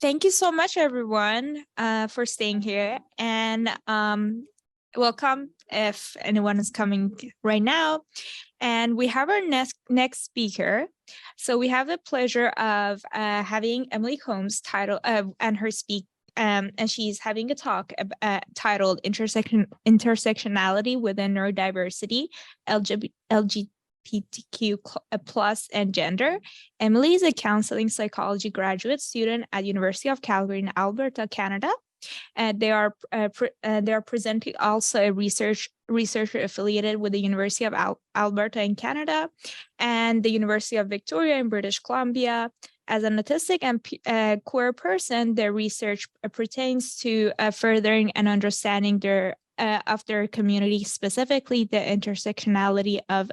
Thank you so much, everyone, for staying here, and welcome if anyone is coming right now. And we have our next speaker. So we have the pleasure of having Emily Coombs and her speak. And she's having a talk titled Intersectionality within Neurodiversity, LGBTQ plus and gender. Emily is a counseling psychology graduate student at University of Calgary in Alberta, Canada. They are presenting also a researcher affiliated with the University of Alberta in Canada and the University of Victoria in British Columbia. As an autistic and queer person, their research pertains to furthering and understanding of their community, specifically the intersectionality of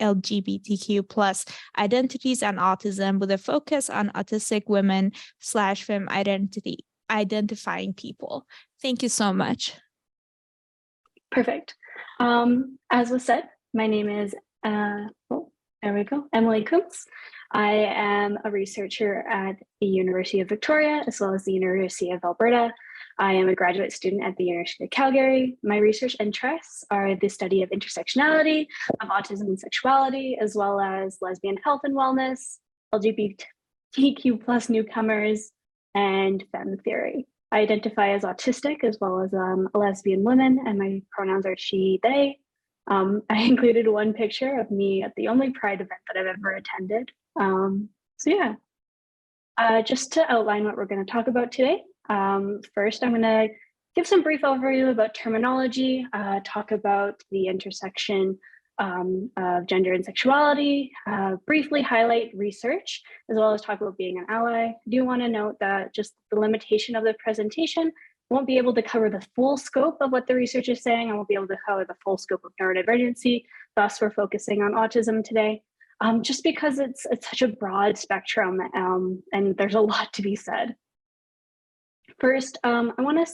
LGBTQ plus identities and autism, with a focus on autistic women / femme identifying people. Thank you so much. Perfect. As was said, my name is, Emily Coombs. I am a researcher at the University of Victoria, as well as the University of Alberta. I am a graduate student at the University of Calgary. My research interests are the study of intersectionality, of autism and sexuality, as well as lesbian health and wellness, LGBTQ plus newcomers, and femme theory. I identify as autistic as well as a lesbian woman, and my pronouns are she, they. I included one picture of me at the only Pride event that I've ever attended. Just to outline what we're going to talk about today. First, I'm going to give some brief overview about terminology, talk about the intersection of gender and sexuality, briefly highlight research, as well as talk about being an ally. I do want to note that just the limitation of the presentation won't be able to cover the full scope of what the research is saying. I won't be able to cover the full scope of neurodivergency. Thus, we're focusing on autism today, just because it's such a broad spectrum and there's a lot to be said. First, I want to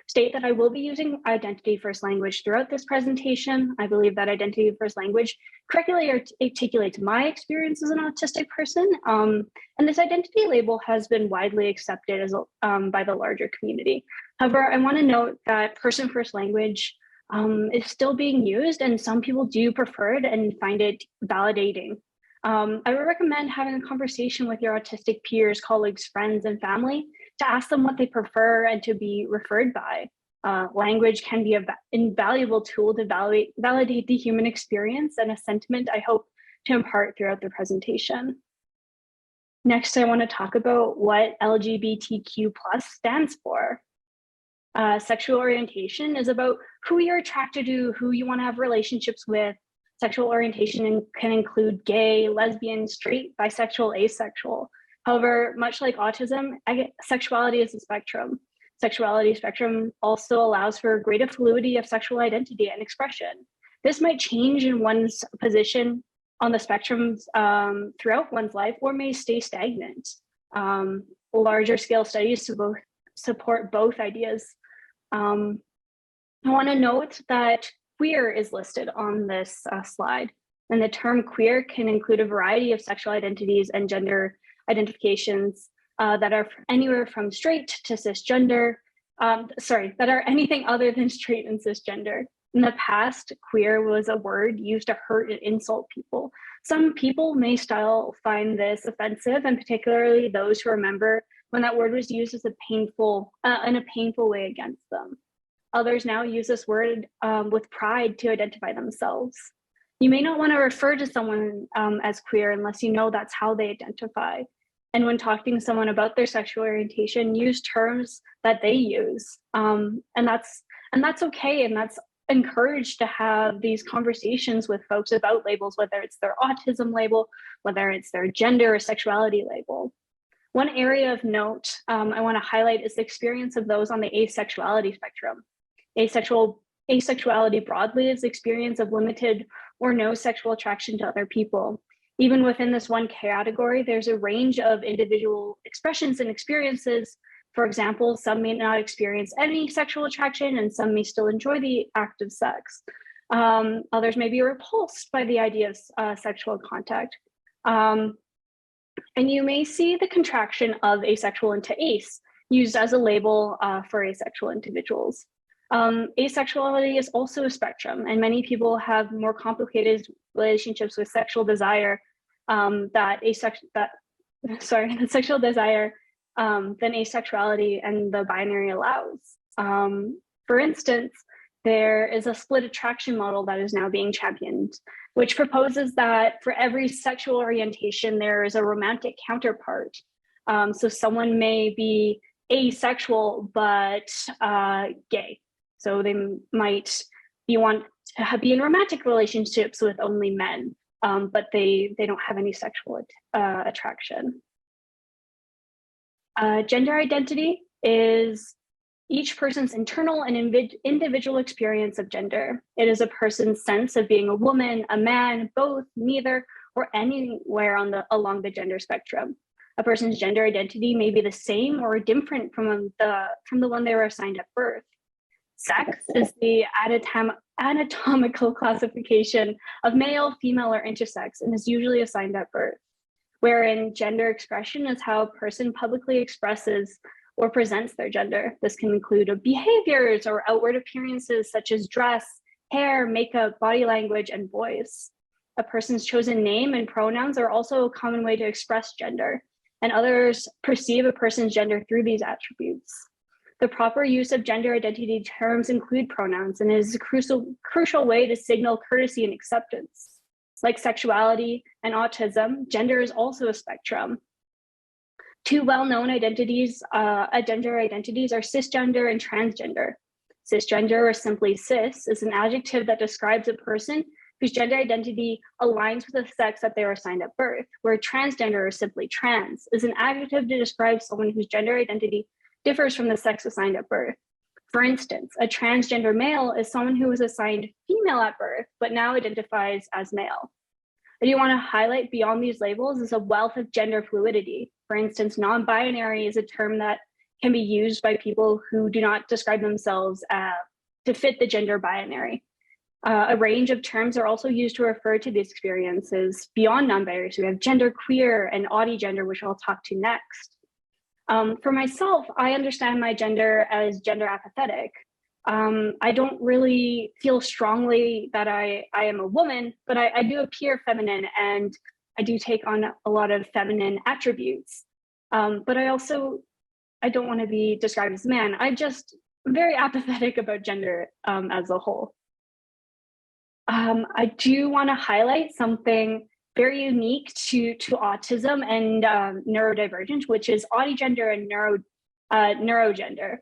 state that I will be using identity first language throughout this presentation. I believe that identity first language correctly articulates my experience as an autistic person, and this identity label has been widely accepted as by the larger community. However, I want to note that person first language is still being used, and some people do prefer it and find it validating. I would recommend having a conversation with your autistic peers, colleagues, friends, and family to ask them what they prefer and to be referred by. Language can be an invaluable tool to validate the human experience, and a sentiment I hope to impart throughout the presentation. Next, I want to talk about what LGBTQ plus stands for. Sexual orientation is about who you're attracted to, who you want to have relationships with. Sexual orientation can include gay, lesbian, straight, bisexual, asexual. However, much like autism, sexuality is a spectrum. Sexuality spectrum also allows for greater fluidity of sexual identity and expression. This might change in one's position on the spectrum throughout one's life, or may stay stagnant. Larger scale studies support both ideas. I want to note that queer is listed on this slide, and the term queer can include a variety of sexual identities and gender identifications that are anywhere from straight to cisgender, that are anything other than straight and cisgender. In the past, queer was a word used to hurt and insult people. Some people may still find this offensive, and particularly those who remember when that word was used as in a painful way against them. Others now use this word with pride to identify themselves. You may not want to refer to someone as queer unless you know that's how they identify. And when talking to someone about their sexual orientation, use terms that they use. And that's okay, and that's encouraged to have these conversations with folks about labels, whether it's their autism label, whether it's their gender or sexuality label. One area of note I want to highlight is the experience of those on the asexuality spectrum. Asexuality broadly is the experience of limited or no sexual attraction to other people. Even within this one category, there's a range of individual expressions and experiences. For example, some may not experience any sexual attraction, and some may still enjoy the act of sex. Others may be repulsed by the idea of sexual contact. And you may see the contraction of asexual into ace used as a label for asexual individuals. Asexuality is also a spectrum, and many people have more complicated relationships with sexual desire sexual desire than asexuality and the binary allows. For instance, there is a split attraction model that is now being championed, which proposes that for every sexual orientation, there is a romantic counterpart. So someone may be asexual, but gay. So they might want to be in romantic relationships with only men, but they don't have any sexual attraction. Gender identity is each person's internal and individual experience of gender. It is a person's sense of being a woman, a man, both, neither, or anywhere along the gender spectrum. A person's gender identity may be the same or different from the one they were assigned at birth. Sex is the anatomical classification of male, female, or intersex, and is usually assigned at birth, wherein gender expression is how a person publicly expresses or presents their gender. This can include behaviors or outward appearances such as dress, hair, makeup, body language, and voice. A person's chosen name and pronouns are also a common way to express gender, and others perceive a person's gender through these attributes. The proper use of gender identity terms include pronouns, and it is a crucial way to signal courtesy and acceptance. Like sexuality and autism, gender is also a spectrum. Two well-known gender identities are cisgender and transgender. Cisgender, or simply cis, is an adjective that describes a person whose gender identity aligns with the sex that they were assigned at birth, where transgender, or simply trans, is an adjective to describe someone whose gender identity differs from the sex assigned at birth. For instance, a transgender male is someone who was assigned female at birth, but now identifies as male. I do want to highlight beyond these labels is a wealth of gender fluidity. For instance, non-binary is a term that can be used by people who do not describe themselves to fit the gender binary. A range of terms are also used to refer to these experiences beyond non-binary. So we have gender queer and gender, which I'll talk to next. For myself, I understand my gender as gender apathetic. I don't really feel strongly that I am a woman, but I do appear feminine, and I do take on a lot of feminine attributes. But I don't want to be described as a man. I'm very apathetic about gender as a whole. I do want to highlight something very unique to autism and neurodivergence, which is autigender and neurogender.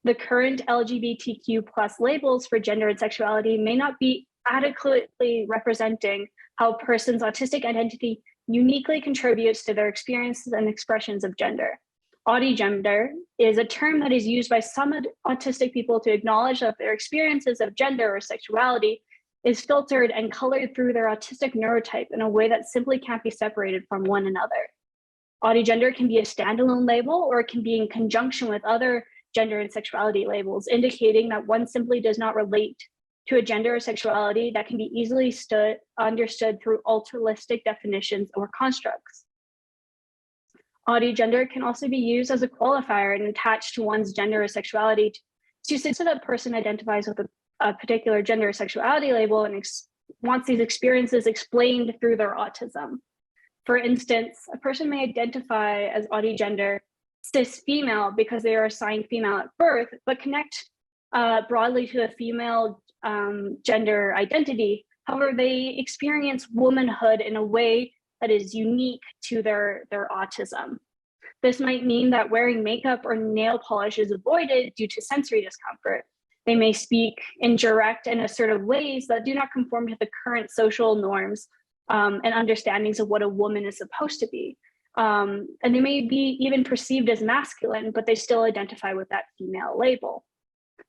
The current LGBTQ+ labels for gender and sexuality may not be adequately representing how a person's autistic identity uniquely contributes to their experiences and expressions of gender. Autigender is a term that is used by some autistic people to acknowledge that their experiences of gender or sexuality is filtered and colored through their autistic neurotype in a way that simply can't be separated from one another. Autigender can be a standalone label, or it can be in conjunction with other gender and sexuality labels, indicating that one simply does not relate to a gender or sexuality that can be easily understood through altruistic definitions or constructs. Autigender can also be used as a qualifier and attached to one's gender or sexuality to say that a person identifies with a particular gender or sexuality label and wants these experiences explained through their autism. For instance, a person may identify as autigender cis female because they are assigned female at birth, but connect broadly to a female gender identity. However, they experience womanhood in a way that is unique to their autism. This might mean that wearing makeup or nail polish is avoided due to sensory discomfort. They may speak in direct and assertive ways that do not conform to the current social norms and understandings of what a woman is supposed to be. And they may be even perceived as masculine, but they still identify with that female label.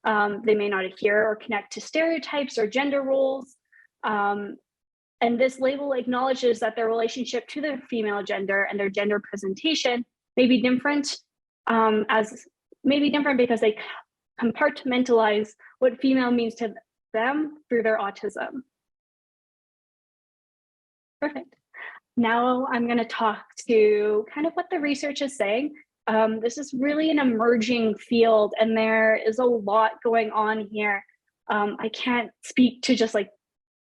They may not adhere or connect to stereotypes or gender roles. And this label acknowledges that their relationship to their female gender and their gender presentation may be different, because they compartmentalize what female means to them through their autism. Perfect. Now I'm going to talk to kind of what the research is saying. This is really an emerging field, and there is a lot going on here. I can't speak to just like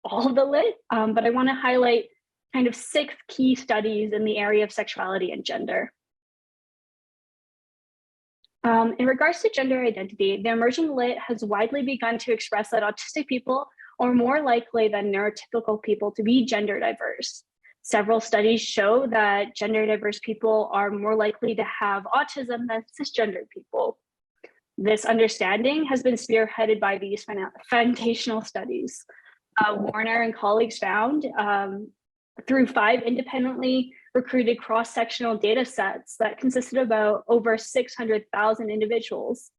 all of the lit, but I want to highlight kind of 6 key studies in the area of sexuality and gender. In regards to gender identity, the emerging lit has widely begun to express that autistic people are more likely than neurotypical people to be gender diverse. Several studies show that gender diverse people are more likely to have autism than cisgendered people. This understanding has been spearheaded by these foundational studies. Warner and colleagues found through 5 independently recruited cross-sectional data sets that consisted of about over 600,000 individuals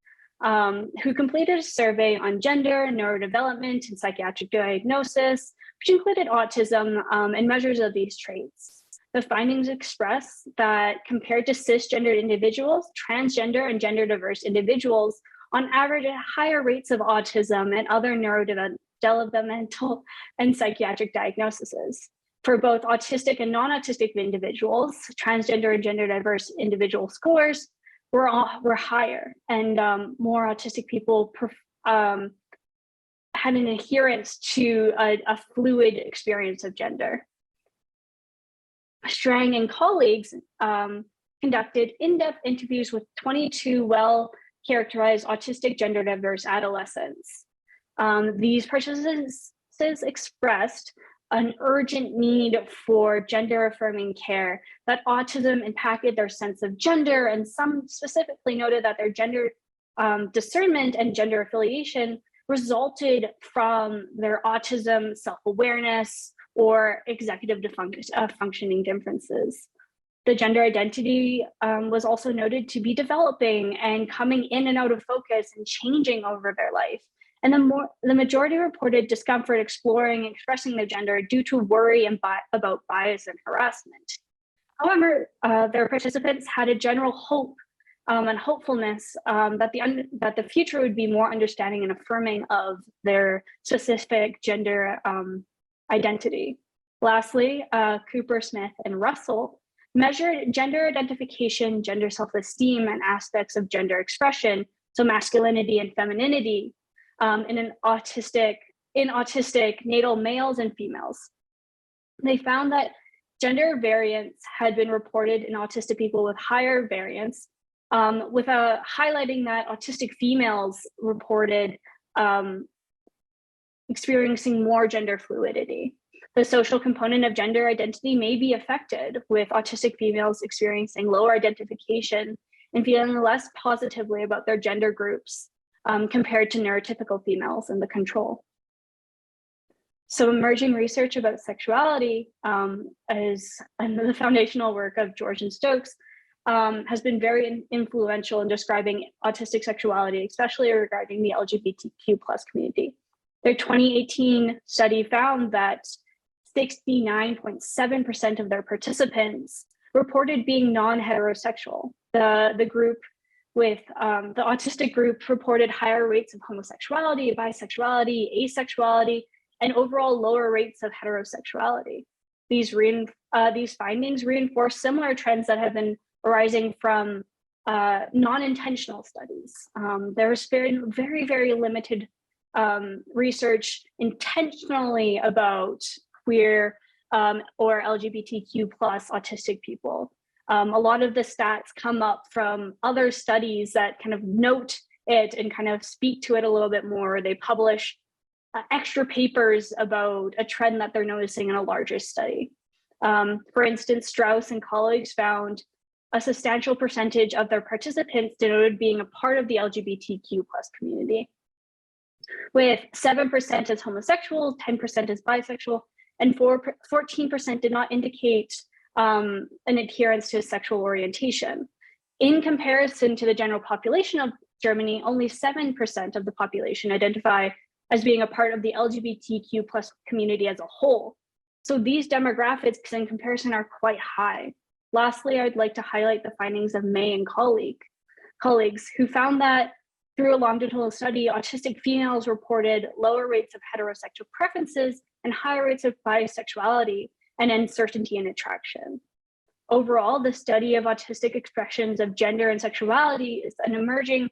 who completed a survey on gender, neurodevelopment, and psychiatric diagnosis, which included autism and measures of these traits. The findings express that compared to cisgendered individuals, transgender and gender diverse individuals on average had higher rates of autism and other neurodevelopmental and psychiatric diagnoses. For both autistic and non-autistic individuals, transgender and gender diverse individual scores were higher, and more autistic people had an adherence to a fluid experience of gender. Strang and colleagues conducted in-depth interviews with 22 well-characterized autistic gender diverse adolescents. These participants expressed an urgent need for gender affirming care, that autism impacted their sense of gender, and some specifically noted that their gender discernment and gender affiliation resulted from their autism, self-awareness, or executive functioning differences. The gender identity was also noted to be developing and coming in and out of focus and changing over their life. And the majority reported discomfort exploring and expressing their gender due to worry about bias and harassment. However, their participants had a general hope and hopefulness that the future would be more understanding and affirming of their specific gender identity. Lastly, Cooper, Smith, and Russell measured gender identification, gender self-esteem, and aspects of gender expression, so masculinity and femininity, in autistic natal males and females. They found that gender variance had been reported in autistic people with higher variance, with highlighting that autistic females reported experiencing more gender fluidity. The social component of gender identity may be affected, with autistic females experiencing lower identification and feeling less positively about their gender groups compared to neurotypical females in the control. So emerging research about sexuality is the foundational work of George and Stokes has been very influential in describing autistic sexuality, especially regarding the LGBTQ+ community. Their 2018 study found that 69.7% of their participants reported being non-heterosexual. The group with the autistic group reported higher rates of homosexuality, bisexuality, asexuality, and overall lower rates of heterosexuality. These findings reinforce similar trends that have been arising from non-intentional studies. There has been very, very limited research intentionally about queer or LGBTQ+ autistic people. A lot of the stats come up from other studies that kind of note it and kind of speak to it a little bit more. They publish extra papers about a trend that they're noticing in a larger study. For instance, Strauss and colleagues found a substantial percentage of their participants denoted being a part of the LGBTQ+ community, with 7% as homosexual, 10% as bisexual, and 14% did not indicate an adherence to a sexual orientation. In comparison to the general population of Germany, only 7% of the population identify as being a part of the LGBTQ+ community as a whole. So these demographics in comparison are quite high. Lastly, I'd like to highlight the findings of May and colleagues who found that through a longitudinal study, autistic females reported lower rates of heterosexual preferences and higher rates of bisexuality, and uncertainty in attraction. Overall, the study of autistic expressions of gender and sexuality is an emerging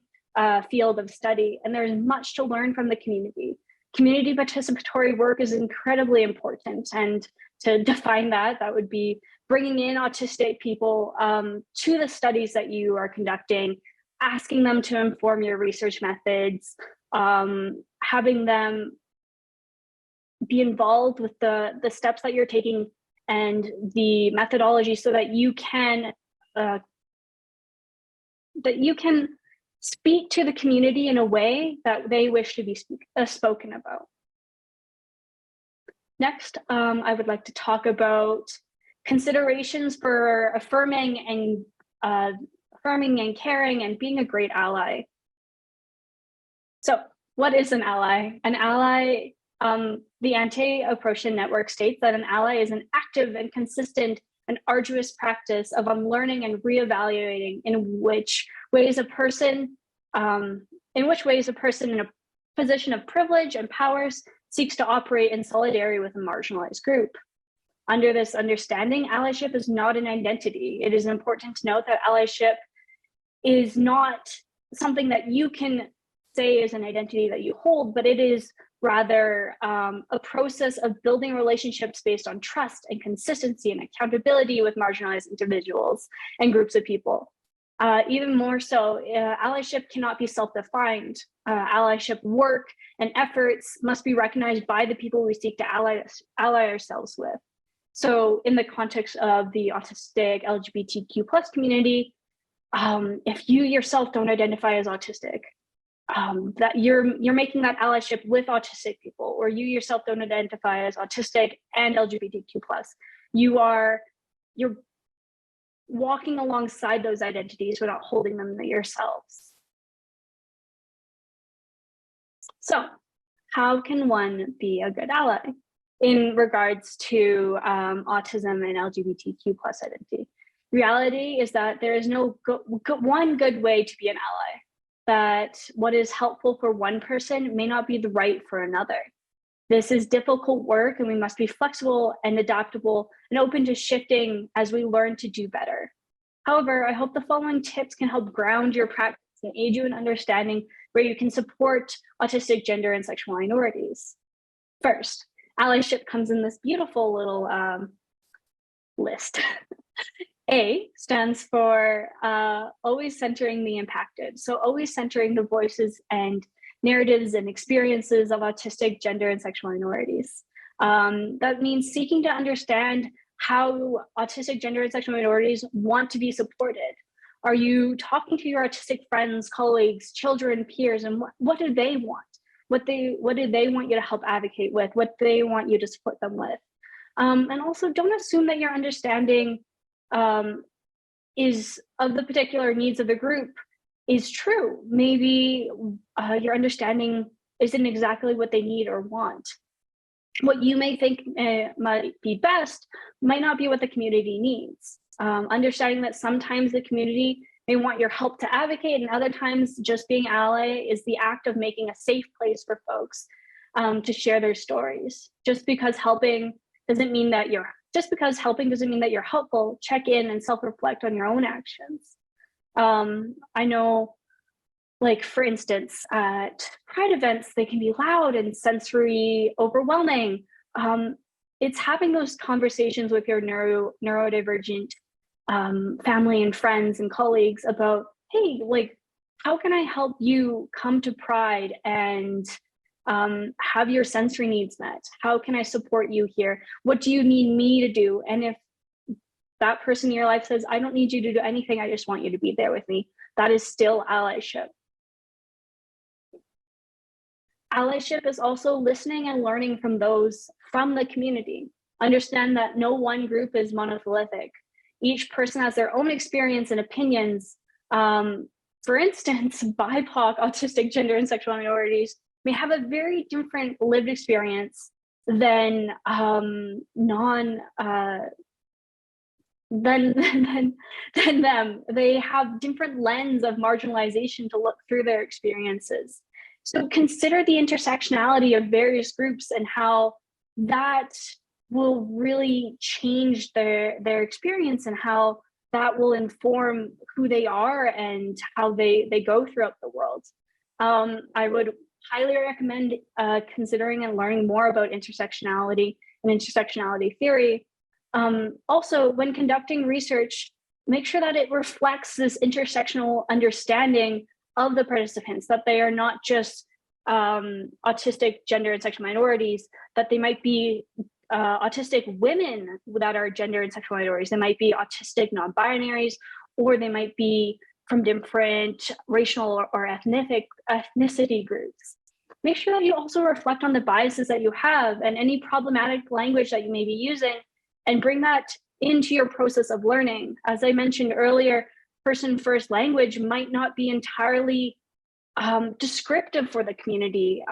field of study, and there's much to learn from the community. Community participatory work is incredibly important, and to define that, that would be bringing in autistic people to the studies that you are conducting, asking them to inform your research methods, having them be involved with the steps that you're taking and the methodology so that you can speak to the community in a way that they wish to be spoken about. Next, I would like to talk about considerations for affirming and caring and being a great ally. So what is an ally? An ally, the Anti-Oppression Network states that an ally is an active and consistent and arduous practice of unlearning and reevaluating in which ways a person in a position of privilege and powers seeks to operate in solidarity with a marginalized group. Under this understanding, allyship is not an identity. It is important to note that allyship is not something that you can say is an identity that you hold, but it is rather a process of building relationships based on trust and consistency and accountability with marginalized individuals and groups of people. Even more so, allyship cannot be self-defined. Allyship work and efforts must be recognized by the people we seek to ally ourselves with. So in the context of the autistic LGBTQ+ community, if you yourself don't identify as autistic, that you're making that allyship with autistic people, or you yourself don't identify as autistic and LGBTQ+, you're walking alongside those identities without holding them yourselves. So how can one be a good ally in regards to autism and LGBTQ+ identity? Reality is that there is no one good way to be an ally, that what is helpful for one person may not be the right for another. This is difficult work, and we must be flexible and adaptable and open to shifting as we learn to do better. However, I hope the following tips can help ground your practice and aid you in understanding where you can support autistic, gender, and sexual minorities. First, allyship comes in this beautiful little list. A stands for always centering the impacted. So always centering the voices and narratives and experiences of autistic, gender, and sexual minorities. That means seeking to understand how autistic, gender, and sexual minorities want to be supported. Are you talking to your autistic friends, colleagues, children, peers, and what do they want? What do they want you to help advocate with? What they want you to support them with? And also, don't assume that your understanding is of the particular needs of the group is true. Maybe your understanding isn't exactly what they need or want. What you may think might be best might not be what the community needs. Understanding that sometimes the community may want your help to advocate, and other times just being ally is the act of making a safe place for folks to share their stories. Just because helping doesn't mean that you're helpful. Check in and self-reflect on your own actions. I know, like, for instance, at Pride events, they can be loud and sensory overwhelming. It's having those conversations with your neurodivergent family and friends and colleagues about, hey, like, how can I help you come to Pride and have your sensory needs met? How can I support you here? What do you need me to do? And if that person in your life says, I don't need you to do anything, I just want you to be there with me, that is still allyship. Allyship is also listening and learning from those from the community. Understand that no one group is monolithic. Each person has their own experience and opinions. For instance, BIPOC, autistic, gender, and sexual minorities may have a very different lived experience than than them. They have different lens of marginalization to look through their experiences. So consider the intersectionality of various groups and how that will really change their experience and how that will inform who they are and how they go throughout the world. I would highly recommend considering and learning more about intersectionality and intersectionality theory. Also, when conducting research, make sure that it reflects this intersectional understanding of the participants, that they are not just autistic gender and sexual minorities, that they might be autistic women that are gender and sexual minorities. They might be autistic non-binaries, or they might be from different racial or ethnicity groups. Make sure that you also reflect on the biases that you have and any problematic language that you may be using, and bring that into your process of learning. As I mentioned earlier, person first language might not be entirely descriptive for the community.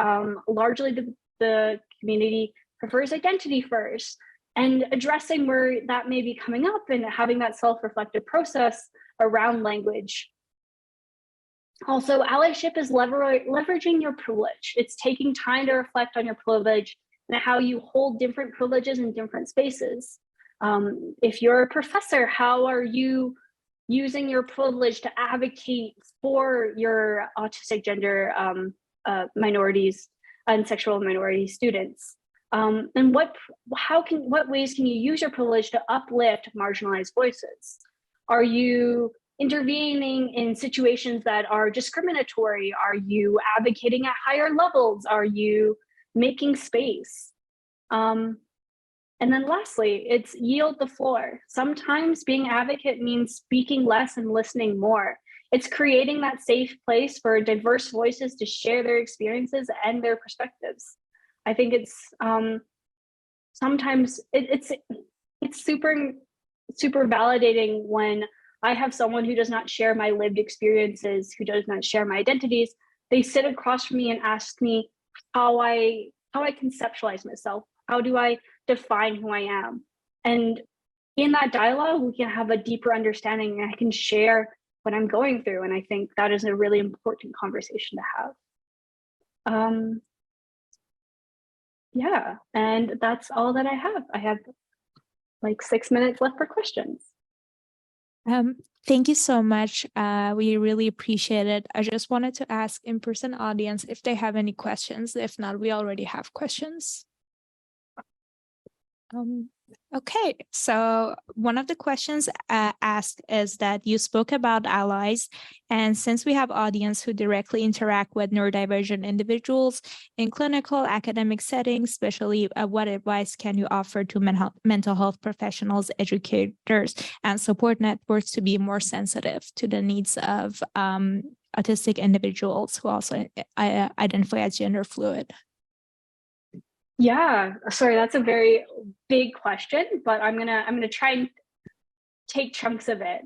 Largely the community prefers identity first, and addressing where that may be coming up and having that self-reflective process around language. Also, allyship is leveraging your privilege. It's taking time to reflect on your privilege and how you hold different privileges in different spaces. If you're a professor, how are you using your privilege to advocate for your autistic gender minorities and sexual minority students? And what ways can you use your privilege to uplift marginalized voices? Are you intervening in situations that are discriminatory? Are you advocating at higher levels? Are you making space? And then lastly, it's yield the floor. Sometimes being advocate means speaking less and listening more. It's creating that safe place for diverse voices to share their experiences and their perspectives. I think it's sometimes it's super validating when I have someone who does not share my lived experiences, who does not share my identities. They sit across from me and ask me how I conceptualize myself. How do I define who I am? And in that dialogue, we can have a deeper understanding, and I can share what I'm going through. And I think that is a really important conversation to have. Yeah, and that's all that I have. I have like 6 minutes left for questions. Thank you so much. We really appreciate it. I just wanted to ask in-person audience if they have any questions. If not, we already have questions. Okay, so one of the questions asked is that you spoke about allies, and since we have audience who directly interact with neurodivergent individuals in clinical academic settings, especially what advice can you offer to mental health professionals, educators, and support networks to be more sensitive to the needs of autistic individuals who also identify as gender fluid? Yeah, sorry, that's a very big question, but I'm gonna try and take chunks of it.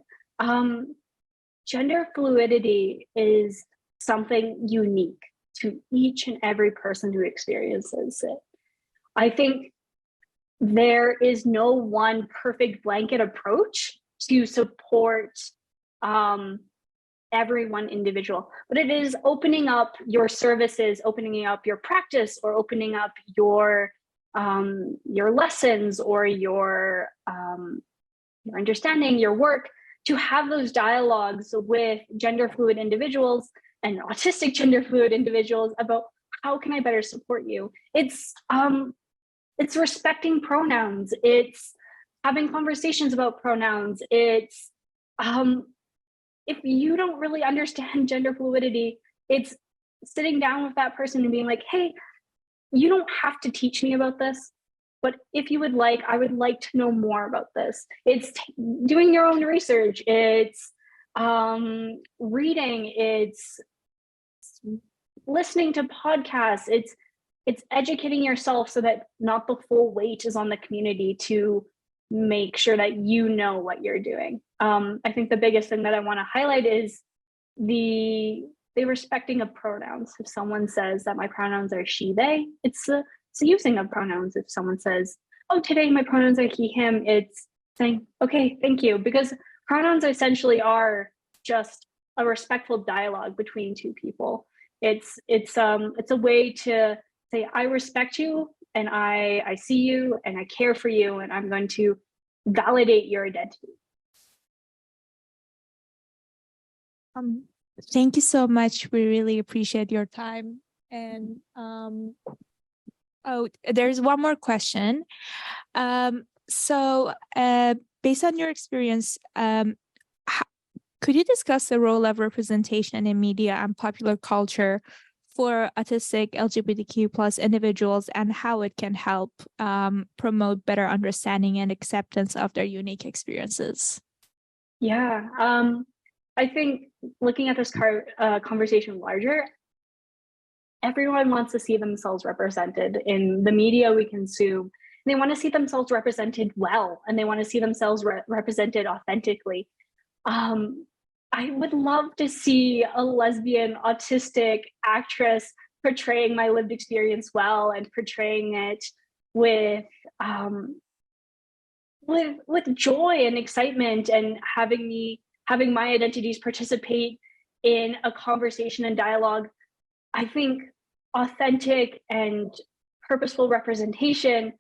Gender fluidity is something unique to each and every person who experiences it. I think there is no one perfect blanket approach to support everyone individual, but it is opening up your services, opening up your practice, or opening up your lessons or your understanding, your work, to have those dialogues with gender fluid individuals and autistic gender fluid individuals about how can I better support you. It's respecting pronouns. It's having conversations about pronouns. It's if you don't really understand gender fluidity, it's sitting down with that person and being like, hey, you don't have to teach me about this, but if you would like, I would like to know more about this. It's doing your own research. It's reading. It's listening to podcasts. It's educating yourself so that not the full weight is on the community to make sure that you know what you're doing. I think the biggest thing that I want to highlight is the respecting of pronouns. If someone says that my pronouns are she, they, it's the using of pronouns. If someone says, oh, today my pronouns are he, him, it's saying, okay, thank you. Because pronouns essentially are just a respectful dialogue between two people. It's a way to say, I respect you and I see you and I care for you, and I'm going to validate your identity. Thank you so much. We really appreciate your time. And there's one more question. So based on your experience, could you discuss the role of representation in media and popular culture for autistic LGBTQ plus individuals, and how it can help promote better understanding and acceptance of their unique experiences? Yeah, I think looking at this conversation larger, everyone wants to see themselves represented in the media we consume. They want to see themselves represented well, and they want to see themselves represented authentically. I would love to see a lesbian autistic actress portraying my lived experience well, and portraying it with joy and excitement, and having my identities participate in a conversation and dialogue. I think authentic and purposeful representation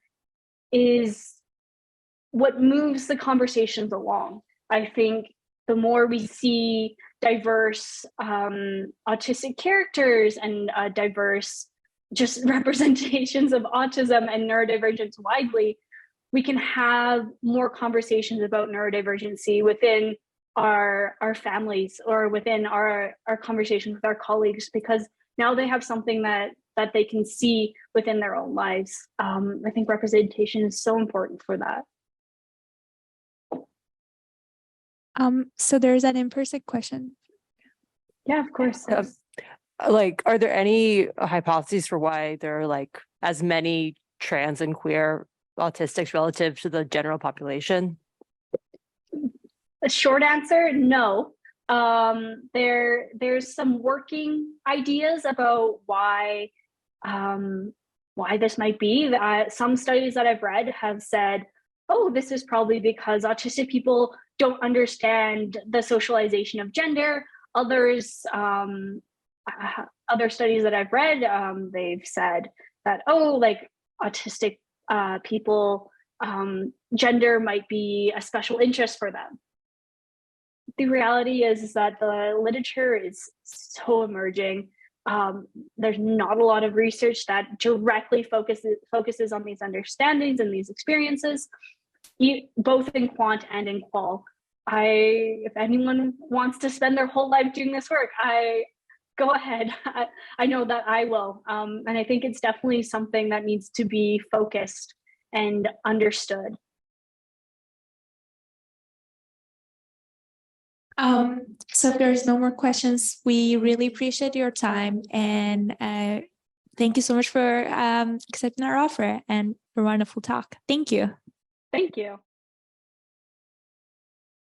is what moves the conversations along. I think the more we see diverse autistic characters and diverse just representations of autism and neurodivergence widely, we can have more conversations about neurodivergency within our families, or within our conversations with our colleagues, because now they have something that they can see within their own lives. I think representation is so important for that. So there's an in-person question. Yeah, of course. Are there any hypotheses for why there are as many trans and queer autistics relative to the general population? A short answer, no. There's some working ideas about why this might be. Some studies that I've read have said, oh, this is probably because autistic people don't understand the socialization of gender. Others, other studies that I've read, they've said that, autistic people, gender might be a special interest for them. The reality is that the literature is so emerging. There's not a lot of research that directly focuses on these understandings and these experiences, both in quant and in qual. If anyone wants to spend their whole life doing this work, go ahead. I know that I will. And I think it's definitely something that needs to be focused and understood. So if there's no more questions, we really appreciate your time, and thank you so much for accepting our offer and for a wonderful talk. Thank you. Thank you.